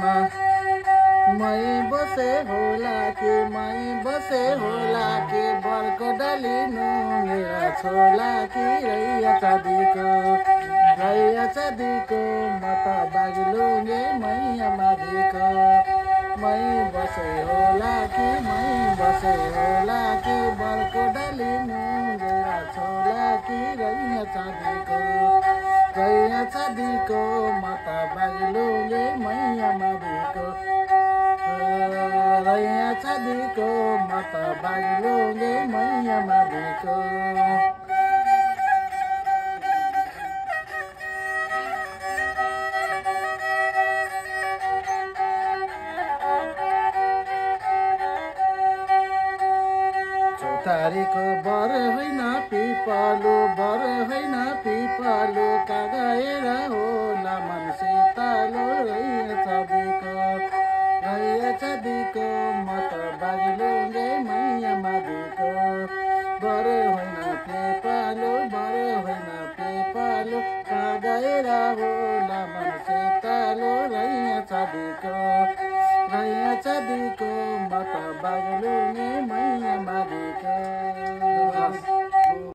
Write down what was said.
मैयामा मै बसे होला के बरको डाली नुँगेर छोला कि रैया चाँदीको म त बागलुङ्गे मैया माभिको मै बसे होला कि बरको डाली नुँगेर छोला कि रैया चाँदीको म त बागलुङ्गे मैया माभिको रैया चाँदीको म त बागलुङ्गे मैया माभिको चौतारीको बर होइन पिपलु कागएर होला मन शीतलो रैया चाँदीको म त बागलुङ्गे मैया माभिको बर होइन पिपलु कागएर होला मन शीतलो रैया चाँदीको म त बागलुङ्गे मैया माभिको